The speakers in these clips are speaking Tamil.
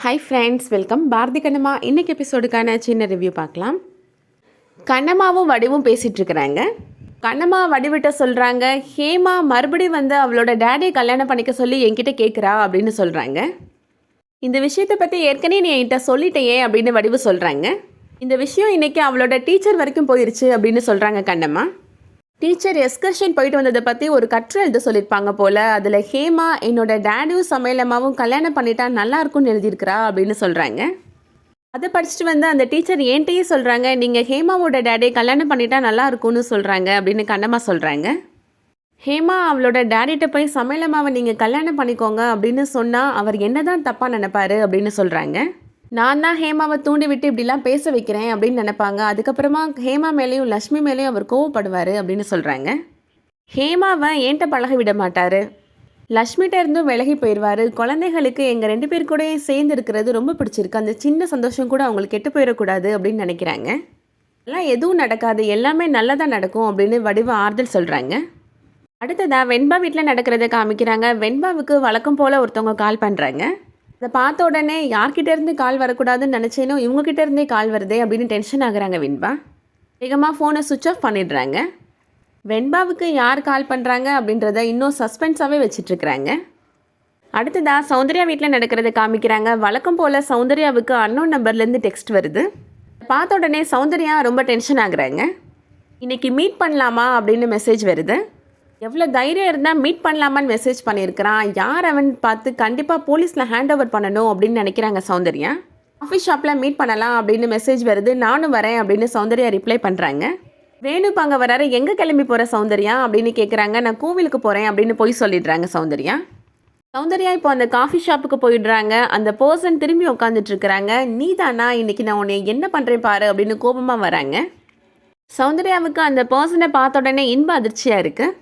Hi friends, welcome. Bharathi Kannamma இன்னைக்கு எபிசோடுக்கான சின்ன ரிவ்யூ பார்க்கலாம். கண்ணம்மாவும் வடிவும் பேசிகிட்டு இருக்கிறாங்க. கண்ணம்மா வடிவிட்ட சொல்கிறாங்க, ஹேமா மறுபடியும் வந்து அவளோட டேடியை கல்யாணம் பண்ணிக்க சொல்லி என்கிட்ட கேட்குறா அப்படின்னு சொல்கிறாங்க. இந்த விஷயத்தை பற்றி ஏற்கனவே நீ என்கிட்ட சொல்லிட்டையே அப்படின்னு வடிவு சொல்கிறாங்க. இந்த விஷயம் இன்றைக்கி அவளோட டீச்சர் வரைக்கும் போயிடுச்சு அப்படின்னு சொல்கிறாங்க கண்ணம்மா. டீச்சர் எஸ்கர்ஷன் போயிட்டு வந்ததை பற்றி ஒரு கட்டுரை எழுத சொல்லியிருப்பாங்க போல். அதில் ஹேமா என்னோட டேடியும் சமையலம்மாவும் கல்யாணம் பண்ணிட்டா நல்லாயிருக்கும்னு எழுதியிருக்கிறா அப்படின்னு சொல்கிறாங்க. அதை படிச்சுட்டு வந்து அந்த டீச்சர் என்கிட்டயே சொல்கிறாங்க, நீங்கள் ஹேமாவோட டேடியை கல்யாணம் பண்ணிட்டா நல்லா இருக்கும்னு சொல்கிறாங்க அப்படின்னு கண்ணம்மா சொல்கிறாங்க. ஹேமா அவளோட டேடிகிட்ட போய் சமையலம்மாவை நீங்கள் கல்யாணம் பண்ணிக்கோங்க அப்படின்னு சொன்னால் அவர் என்ன தான் தப்பாக நினைப்பாரு அப்படின்னு சொல்கிறாங்க. நான் தான் ஹேமாவை தூண்டி விட்டு இப்படிலாம் பேச வைக்கிறேன் அப்படின்னு நினைப்பாங்க. அதுக்கப்புறமா ஹேமா மேலேயும் லக்ஷ்மி மேலேயும் அவர் கோவப்படுவார் அப்படின்னு சொல்கிறாங்க. ஹேமாவை ஏன்ட்ட பழக விட மாட்டார், லக்ஷ்மிகிட்ட இருந்தும் விலகி போயிடுவார். குழந்தைகளுக்கு எங்கள் 2 பேர் கூட சேர்ந்து இருக்கிறது ரொம்ப பிடிச்சிருக்கு, அந்த சின்ன சந்தோஷம் கூட அவங்களுக்கு கெட்டு போயிடக்கூடாது அப்படின்னு நினைக்கிறாங்க. எல்லாம் எதுவும் நடக்காது, எல்லாமே நல்லதாக நடக்கும் அப்படின்னு வடிவ ஆறுதல் சொல்கிறாங்க. அடுத்ததாக வெண்பா வீட்டில் நடக்கிறத காமிக்கிறாங்க. வெண்பாவுக்கு வழக்கம் போல் ஒருத்தவங்க கால் பண்ணுறாங்க. அதை பார்த்த உடனே யார்கிட்டேருந்து கால் வரக்கூடாதுன்னு நினச்சேனோ இவங்ககிட்டேருந்தே கால் வருதே அப்படின்னு டென்ஷன் ஆகுறாங்க வெண்பா. வேகமாக ஃபோனை சுவிட்ச் ஆஃப் பண்ணிடுறாங்க. வெண்பாவுக்கு யார் கால் பண்ணுறாங்க அப்படின்றத இன்னும் சஸ்பென்ஸாகவே வச்சிட்ருக்குறாங்க. அடுத்ததாக சௌந்தர்யா வீட்டில் நடக்கிறத காமிக்கிறாங்க. வழக்கம் போல் சௌந்தர்யாவுக்கு அன்னோன் நம்பர்லேருந்து டெக்ஸ்ட் வருது. பார்த்த உடனே சௌந்தர்யா ரொம்ப டென்ஷன் ஆகுறாங்க. இன்றைக்கி மீட் பண்ணலாமா அப்படின்னு மெசேஜ் வருது. எவ்வளோ தைரியம் இருந்தால் மீட் பண்ணலாமான்னு மெசேஜ் பண்ணியிருக்கிறான், யார் அவன் பார்த்து கண்டிப்பாக போலீஸில் ஹேண்ட் ஓவர் பண்ணணும் அப்படின்னு நினைக்கிறாங்க சௌந்தர்யா. ஆஃபீஸ் ஷாப்பில் மீட் பண்ணலாம் அப்படின்னு மெசேஜ் வருது. நானும் வரேன் அப்படின்னு சௌந்தர்யா ரிப்ளை பண்ணுறாங்க. வேணு அங்கே வராரு, எங்கே கிளம்பி போகிற சௌந்தர்யா அப்படின்னு கேட்குறாங்க. நான் கோவிலுக்கு போகிறேன் அப்படின்னு போய் சொல்லிடுறாங்க சௌந்தர்யா. சௌந்தர்யா இப்போ அந்த காஃபி ஷாப்புக்கு போயிடுறாங்க. அந்த பர்சன் திரும்பி உட்காந்துட்ருக்குறாங்க. நீ தானா, இன்றைக்கி நான் உன்னை என்ன பண்ணுறேன் பாரு அப்படின்னு கோபமாக வராங்க. சௌந்தர்யாவுக்கு அந்த பர்சனை பார்த்த உடனே இன்ப அதிர்ச்சியாக இருக்குது.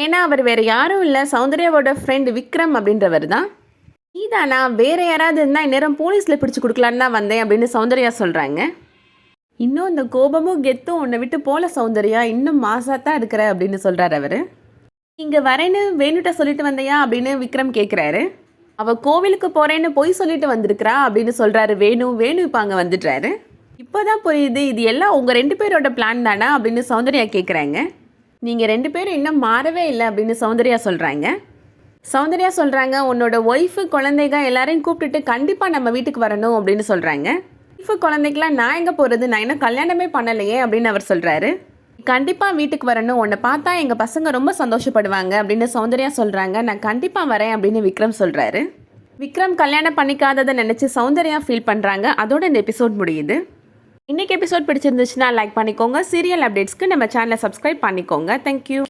ஏன்னா அவர் வேறு யாரும் இல்லை, சௌந்தர்யாவோட ஃப்ரெண்டு விக்ரம் அப்படின்றவர் தான். நீதானா, வேறு யாராவது இருந்தால் இந்நேரம் போலீஸில் பிடிச்சி கொடுக்கலான்னு தான் வந்தேன் அப்படின்னு சௌந்தர்யா சொல்கிறாங்க. இன்னும் இந்த கோபமும் கெத்தும் உன்னை விட்டு போல சௌந்தர்யா, இன்னும் மாசாத்தான் இருக்கிற அப்படின்னு சொல்கிறார் அவர். இங்கே வரேன்னு வேணுட்ட சொல்லிட்டு வந்தையா அப்படின்னு விக்ரம் கேட்குறாரு. அவள் கோவிலுக்கு போகிறேன்னு போய் சொல்லிட்டு வந்திருக்கிறா அப்படின்னு சொல்கிறாரு வேணு. இப்போ அங்கே வந்துடுறாரு. இப்போ தான் புரியுது, இது எல்லாம் உங்கள் 2 பேரோட பிளான் தானா அப்படின்னு சௌந்தர்யா கேட்குறாங்க. நீங்கள் 2 பேரும் இன்னும் மாறவே இல்லை அப்படின்னு சௌந்தர்யா சொல்கிறாங்க. உன்னோட ஒய்ஃபு குழந்தைங்க எல்லாரையும் கூப்பிட்டுட்டு கண்டிப்பாக நம்ம வீட்டுக்கு வரணும் அப்படின்னு சொல்கிறாங்க. ஒய்ஃபு குழந்தைக்கெலாம் நான் எங்கே போகிறது, நான் இன்னும் கல்யாணமே பண்ணலையே அப்படின்னு அவர் சொல்கிறாரு. கண்டிப்பாக வீட்டுக்கு வரணும், உன்னை பார்த்தா எங்கள் பசங்க ரொம்ப சந்தோஷப்படுவாங்க அப்படின்னு சௌந்தர்யா சொல்கிறாங்க. நான் கண்டிப்பாக வரேன் அப்படின்னு விக்ரம் சொல்கிறாரு. விக்ரம் கல்யாணம் பண்ணிக்காததை நினச்சி சௌந்தர்யா ஃபீல் பண்ணுறாங்க. அதோட இந்த எபிசோட் முடியுது. இன்றைக்கி எபிசோட் பிடிச்சிருந்துச்சுன்னா லைக் பண்ணிக்கோங்க. சீரியல் அப்டேட்ஸ்க்கு நம்ம சேனலை சப்ஸ்கிரைப் பண்ணிக்கோங்க. தேங்க்யூ.